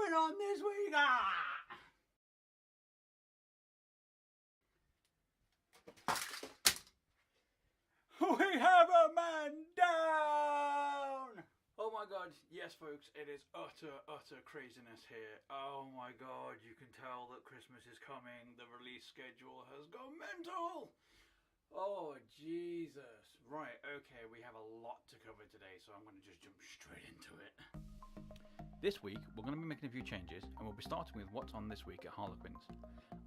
going on this week? We have a man down! Oh my god, yes folks, it is utter craziness here. Oh my god, you can tell that Christmas is coming. The release schedule has gone mental! Oh Jesus. Right, okay, we have a lot to cover today, so I'm going to just jump straight into it. This week, we're going to be making a few changes, and we'll be starting with what's on this week at Harlequins.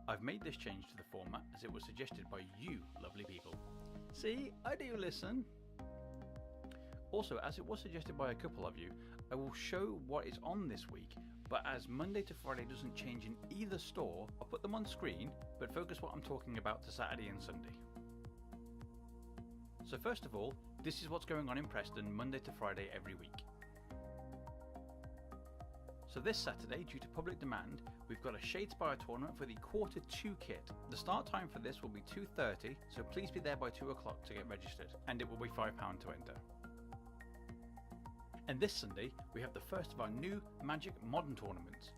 I've made this change to the format as it was suggested by you lovely people. See, I do listen. Also, as it was suggested by a couple of you, I will show what is on this week, but as Monday to Friday doesn't change in either store, I'll put them on screen, but focus what I'm talking about to Saturday and Sunday. So first of all, this is what's going on in Preston Monday to Friday every week. So this Saturday, due to public demand, we've got a Shadespire tournament for the Quarter 2 kit. The start time for this will be 2:30, so please be there by 2 o'clock to get registered, and it will be £5 to enter. And this Sunday, we have the first of our new Magic Modern tournaments.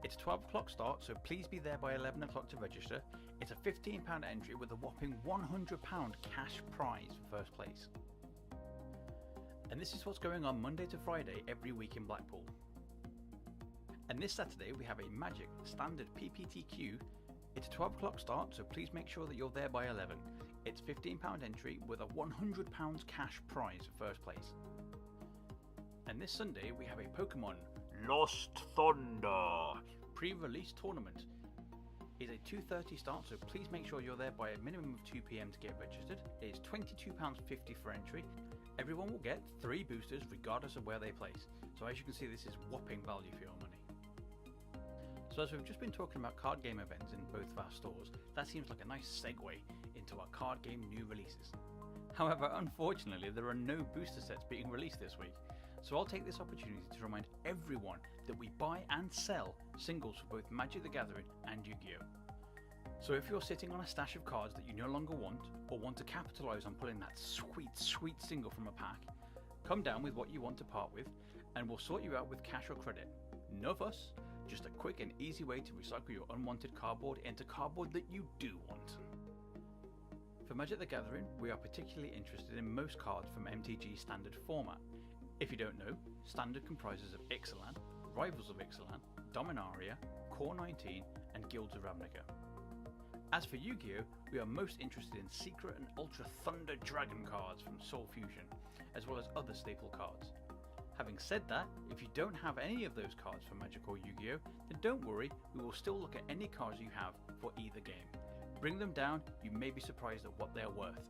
It's a 12 o'clock start, so please be there by 11 o'clock to register. It's a £15 entry with a whopping £100 cash prize for first place. And this is what's going on Monday to Friday every week in Blackpool. And this Saturday we have a Magic Standard PPTQ. It's a 12 o'clock start, so please make sure that you're there by 11. It's £15 entry with a £100 cash prize for first place. And this Sunday we have a Pokemon Lost Thunder pre-release tournament. It's a 2:30 start, so please make sure you're there by a minimum of 2 PM to get registered. It is £22.50 for entry. Everyone will get 3 boosters regardless of where they place. So as you can see, this is whopping value for your money. So as we've just been talking about card game events in both of our stores, that seems like a nice segue into our card game new releases. However, unfortunately, there are no booster sets being released this week. So I'll take this opportunity to remind everyone that we buy and sell singles for both Magic the Gathering and Yu-Gi-Oh! So if you're sitting on a stash of cards that you no longer want, or want to capitalise on pulling that sweet single from a pack, come down with what you want to part with, and we'll sort you out with cash or credit. No fuss, just a quick and easy way to recycle your unwanted cardboard into cardboard that you do want. For Magic the Gathering, we are particularly interested in most cards from MTG Standard format. If you don't know, Standard comprises of Ixalan, Rivals of Ixalan, Dominaria, Core 19 and Guilds of Ravnica. As for Yu-Gi-Oh! We are most interested in Secret and Ultra Thunder Dragon cards from Soul Fusion, as well as other staple cards. Having said that, if you don't have any of those cards for Magic or Yu-Gi-Oh! Then don't worry, we will still look at any cards you have for either game. Bring them down, you may be surprised at what they are worth.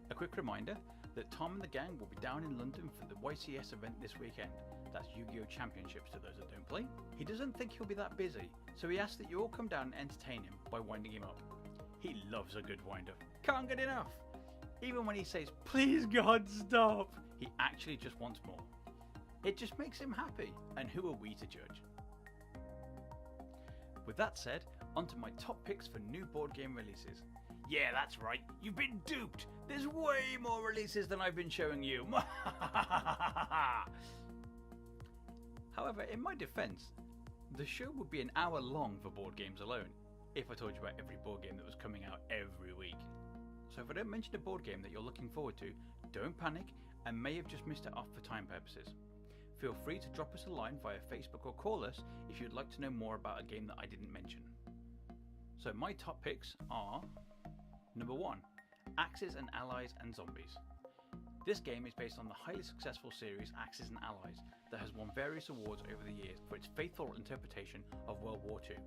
A quick reminder that Tom and the gang will be down in London for the YCS event this weekend. That's Yu-Gi-Oh! Championships to those that don't play. He doesn't think he'll be that busy, so he asks that you all come down and entertain him by winding him up. He loves a good wind-up. Can't get enough! Even when he says, "Please God, stop!" he actually just wants more. It just makes him happy, and who are we to judge? With that said, onto my top picks for new board game releases. Yeah, that's right, you've been duped! There's way more releases than I've been showing you! However, in my defence, the show would be an hour long for board games alone, if I told you about every board game that was coming out every week. So if I don't mention a board game that you're looking forward to, don't panic and may have just missed it off for time purposes. Feel free to drop us a line via Facebook or call us if you'd like to know more about a game that I didn't mention. So my top picks are: number 1, Axes and Allies and Zombies. This game is based on the highly successful series Axes and Allies that has won various awards over the years for its faithful interpretation of World War II,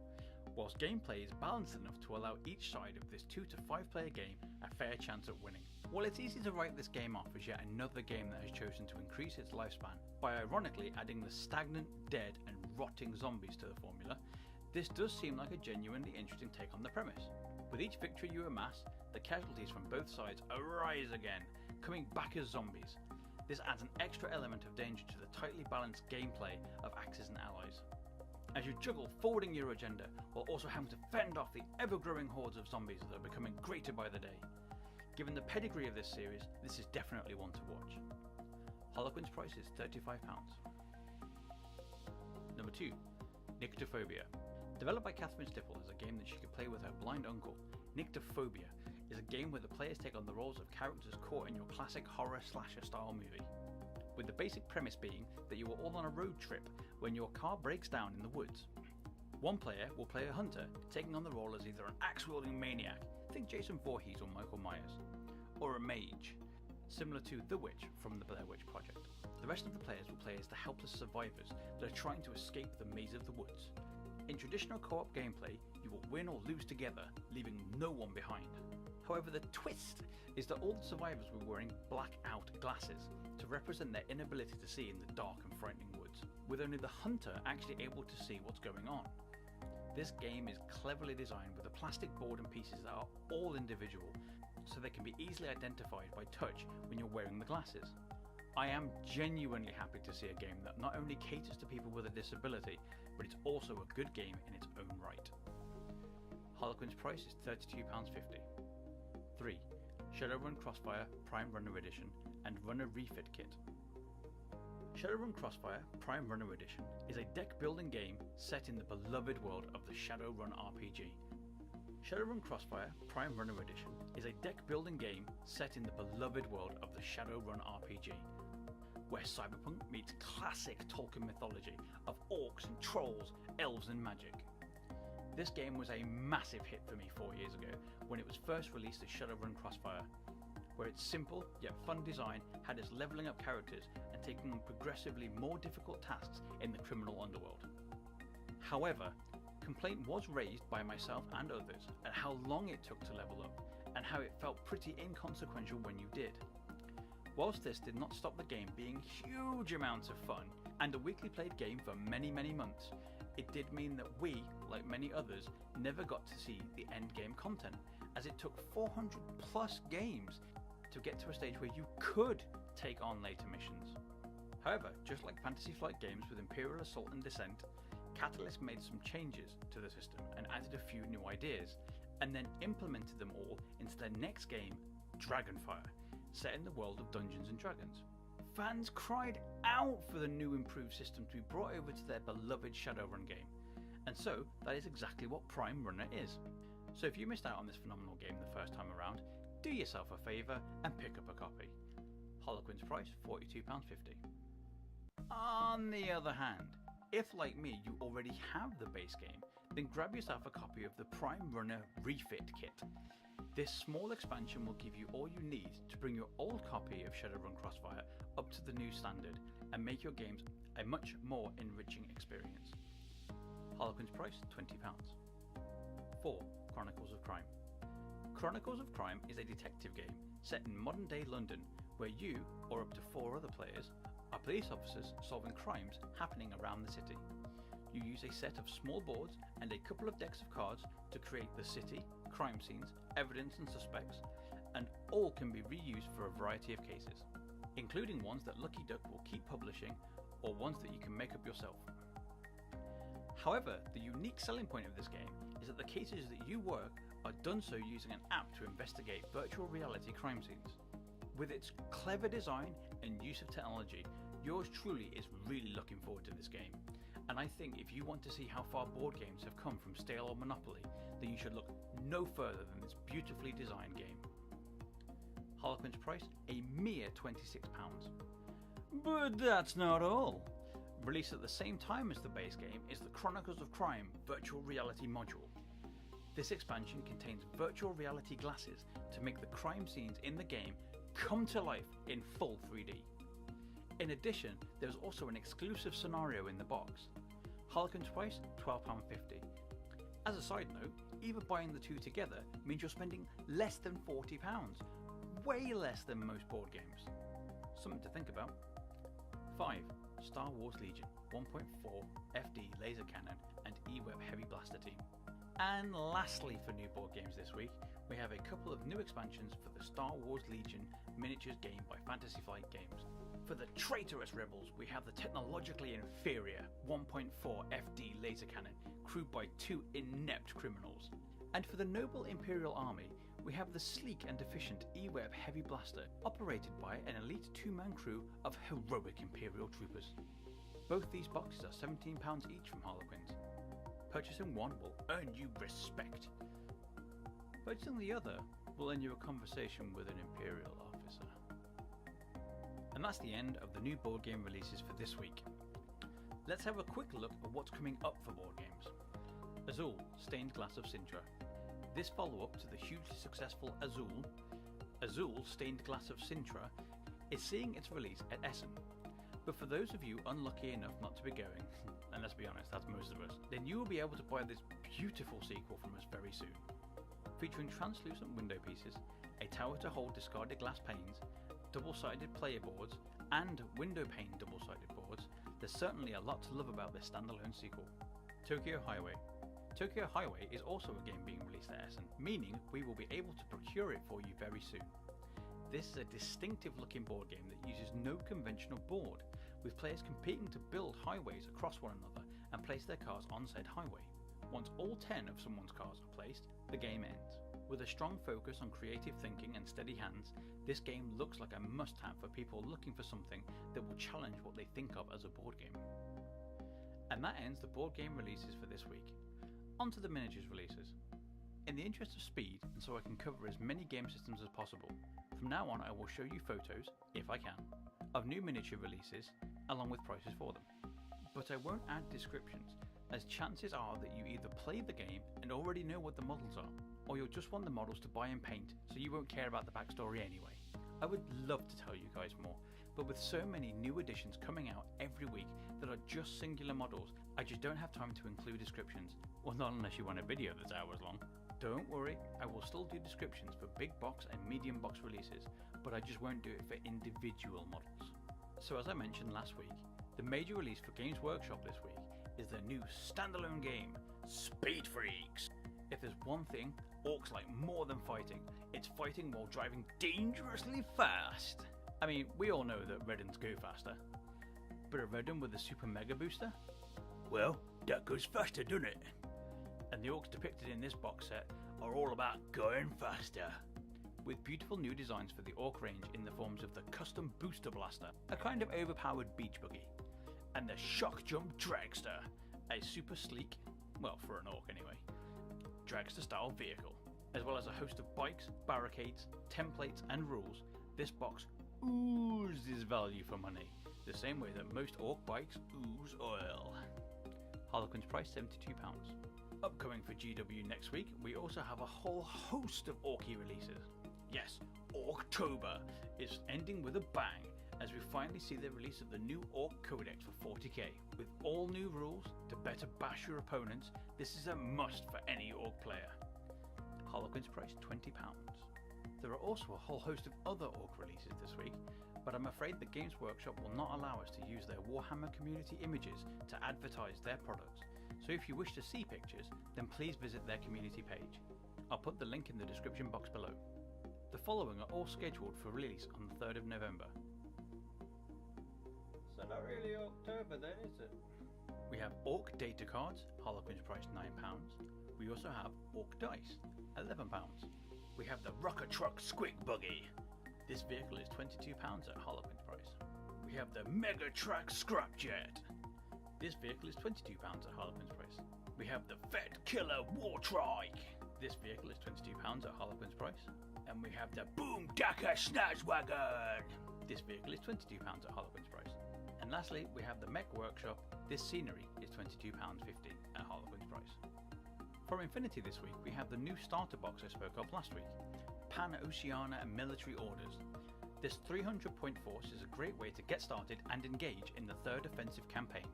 whilst gameplay is balanced enough to allow each side of this 2 to 5 player game a fair chance at winning. While it's easy to write this game off as yet another game that has chosen to increase its lifespan by ironically adding the stagnant, dead and rotting zombies to the formula, this does seem like a genuinely interesting take on the premise. With each victory you amass, the casualties from both sides arise again, coming back as zombies. This adds an extra element of danger to the tightly balanced gameplay of Axes and Allies, as you juggle forwarding your agenda while also having to fend off the ever-growing hordes of zombies that are becoming greater by the day. Given the pedigree of this series, this is definitely one to watch. Harlequins price is £35. 2. Nyctophobia. Developed by Catherine Stipple as a game that she could play with her blind uncle, Nyctophobia is a game where the players take on the roles of characters caught in your classic horror slasher style movie, with the basic premise being that you are all on a road trip when your car breaks down in the woods. One player will play a hunter, taking on the role as either an axe-wielding maniac, think Jason Voorhees or Michael Myers, or a mage, similar to The Witch from the Blair Witch Project. The rest of the players will play as the helpless survivors that are trying to escape the maze of the woods. In traditional co-op gameplay, you will win or lose together, leaving no one behind. However, the twist is that all the survivors were wearing blackout glasses to represent their inability to see in the dark and frightening woods, with only the hunter actually able to see what's going on. This game is cleverly designed with a plastic board and pieces that are all individual, so they can be easily identified by touch when you're wearing the glasses. I am genuinely happy to see a game that not only caters to people with a disability, but it's also a good game in its own right. Harlequins price is £32.50. 3. Shadowrun Crossfire Prime Runner Edition and Runner Refit Kit. Shadowrun Crossfire Prime Runner Edition is a deck building game set in the beloved world of the Shadowrun RPG. Shadowrun Crossfire Prime Runner Edition is a deck building game set in the beloved world of the Shadowrun RPG, where cyberpunk meets classic Tolkien mythology of orcs and trolls, elves and magic. This game was a massive hit for me 4 years ago when it was first released as Shadowrun Crossfire, where its simple yet fun design had us levelling up characters and taking on progressively more difficult tasks in the criminal underworld. However, complaint was raised by myself and others at how long it took to level up and how it felt pretty inconsequential when you did. Whilst this did not stop the game being huge amounts of fun and a weekly played game for many months, it did mean that we, like many others, never got to see the end game content, as it took 400 plus games to get to a stage where you could take on later missions. However, just like Fantasy Flight Games with Imperial Assault and Descent, Catalyst made some changes to the system and added a few new ideas, and then implemented them all into their next game, Dragonfire, set in the world of Dungeons and Dragons. Fans cried out for the new improved system to be brought over to their beloved Shadowrun game, and so that is exactly what Prime Runner is. So if you missed out on this phenomenal game the first time around, do yourself a favour and pick up a copy. Harlequins price £42.50. On the other hand, if like me you already have the base game, then grab yourself a copy of the Prime Runner Refit Kit. This small expansion will give you all you need to bring your old copy of Shadowrun Crossfire up to the new standard and make your games a much more enriching experience. Harlequins price £20. 4. Chronicles of Crime. Chronicles of Crime is a detective game set in modern day London where you, or up to 4 other players, are police officers solving crimes happening around the city. You use a set of small boards and a couple of decks of cards to create the city, crime scenes, evidence and suspects, and all can be reused for a variety of cases, including ones that Lucky Duck will keep publishing or ones that you can make up yourself. However, the unique selling point of this game is that the cases that you work are done so using an app to investigate virtual reality crime scenes. With its clever design and use of technology, yours truly is really looking forward to this game. And I think if you want to see how far board games have come from stale or Monopoly, then you should look no further than this beautifully designed game. Harlequins price, a mere £26. But that's not all. Released at the same time as the base game is the Chronicles of Crime Virtual Reality module. This expansion contains virtual reality glasses to make the crime scenes in the game come to life in full 3D. In addition, there's also an exclusive scenario in the box. Harlequins price £12.50. As a side note, even buying the two together means you're spending less than £40, way less than most board games. Something to think about. 5. Star Wars Legion 1.4 FD laser cannon and E-Web heavy blaster team. And lastly, for new board games this week, we have a couple of new expansions for the Star Wars Legion miniatures game by Fantasy Flight Games. For the traitorous rebels, we have the technologically inferior 1.4 FD laser cannon crewed by 2 inept criminals. And for the noble Imperial army, we have the sleek and efficient E-Web heavy blaster operated by an elite 2-man crew of heroic Imperial troopers. Both these boxes are £17 each from Harlequins. Purchasing one will earn you respect. Purchasing the other will earn you a conversation with an Imperial officer. And that's the end of the new board game releases for this week. Let's have a quick look at what's coming up for board games. Azul, Stained Glass of Sintra. This follow-up to the hugely successful Azul, Stained Glass of Sintra, is seeing its release at Essen. But for those of you unlucky enough not to be going, and let's be honest, that's most of us, then you will be able to buy this beautiful sequel from us very soon. Featuring translucent window pieces, a tower to hold discarded glass panes, double-sided player boards, and window pane double-sided boards, there's certainly a lot to love about this standalone sequel. Tokyo Highway. Tokyo Highway is also a game being released at Essen, meaning we will be able to procure it for you very soon. This is a distinctive looking board game that uses no conventional board, with players competing to build highways across one another and place their cars on said highway. Once all 10 of someone's cars are placed, the game ends. With a strong focus on creative thinking and steady hands, this game looks like a must-have for people looking for something that will challenge what they think of as a board game. And that ends the board game releases for this week. On to the miniatures releases. In the interest of speed, and so I can cover as many game systems as possible, from now on I will show you photos, if I can, of new miniature releases, along with prices for them. But I won't add descriptions, as chances are that you either play the game and already know what the models are, or you'll just want the models to buy and paint, so you won't care about the backstory anyway. I would love to tell you guys more, but with so many new additions coming out every week that are just singular models, I just don't have time to include descriptions, well not unless you want a video that's hours long. Don't worry, I will still do descriptions for big box and medium box releases, but I just won't do it for individual models. So as I mentioned last week, the major release for Games Workshop this week is the new standalone game, Speed Freaks. If there's one thing orcs like more than fighting, it's fighting while driving dangerously fast. I mean, we all know that Reddens go faster, but a Redden with a super mega booster? Well, that goes faster, doesn't it? And the orcs depicted in this box set are all about going faster. With beautiful new designs for the orc range in the forms of the custom booster blaster, a kind of overpowered beach buggy, and the shock jump dragster, a super sleek, well for an orc anyway, dragster style vehicle. As well as a host of bikes, barricades, templates and rules, this box oozes value for money, the same way that most orc bikes ooze oil. Harlequins price £72. Upcoming for GW next week, we also have a whole host of Orky releases. Yes, Orktober is ending with a bang as we finally see the release of the new Orc Codex for 40k. With all new rules to better bash your opponents, this is a must for any Orc player. Harlequins price £20. There are also a whole host of other Orc releases this week, but I'm afraid the Games Workshop will not allow us to use their Warhammer community images to advertise their products. So if you wish to see pictures, then please visit their community page. I'll put the link in the description box below. The following are all scheduled for release on the 3rd of November. So not really October then, is it? We have Orc Data Cards, Harlequins price £9. We also have Orc Dice, £11. We have the Rocker Truck Squig Buggy. This vehicle is £22 at Harlequins price. We have the Mega Track Scrapjet. This vehicle is £22 at Harlequins price. We have the Fed Killer War Trike. This vehicle is £22 at Harlequins price. And we have the Boom Dakka Snazwagon. This vehicle is £22 at Harlequins price. And lastly, we have the Mech Workshop. This scenery is £22.50 at Harlequins price. For Infinity this week, we have the new starter box I spoke of last week, Pan-Oceania and Military Orders. This 300-point force is a great way to get started and engage in the 3rd offensive campaign.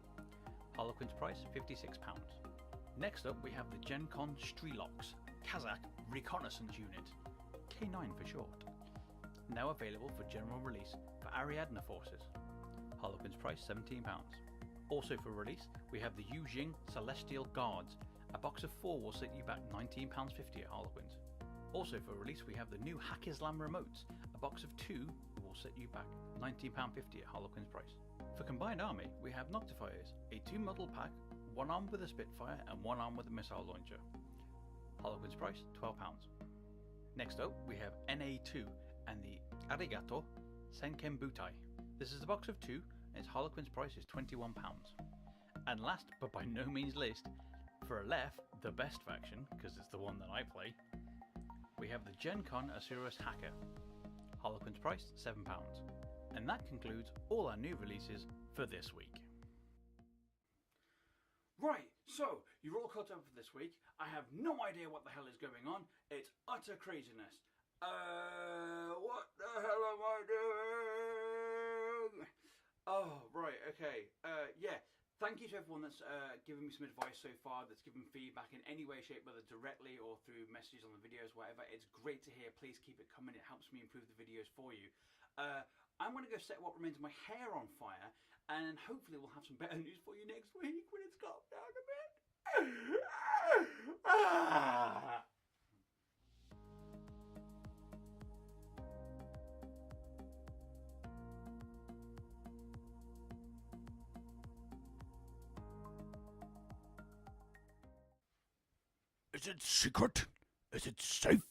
Harlequins price £56. Next up we have the Gen Con Strelox Kazakh Reconnaissance Unit, K9 for short, now available for general release for Ariadna forces. Harlequins price £17. Also for release we have the Yujing Celestial Guards. A box of 4 will set you back £19.50 at Harlequins. Also for release we have the new Hack Islam remotes. A box of 2 will set you back £19.50 at Harlequins price. For Combined Army we have Noctifiers, a 2 model pack, one armed with a Spitfire and one armed with a missile launcher. Harlequins price £12. Next up we have NA2 and the Arigato Senken Butai. This is a box of 2, its Harlequins price is £21. And last but by no means least, for Aleph, the best faction, because it's the one that I play, we have the Gen Con Asuras Hacker. Harlequins price £7. And that concludes all our new releases for this week. Right, so you're all caught up for this week. I have no idea what the hell is going on. It's utter craziness. What the hell am I doing? Oh, right, okay. Yeah, thank you to everyone that's given me some advice so far, that's given feedback in any way, shape, whether directly or through messages on the videos, whatever. It's great to hear. Please keep it coming. It helps me improve the videos for you. I'm going to go set what remains of my hair on fire, and hopefully we'll have some better news for you next week when it's calmed down a bit. Is it secret? Is it safe?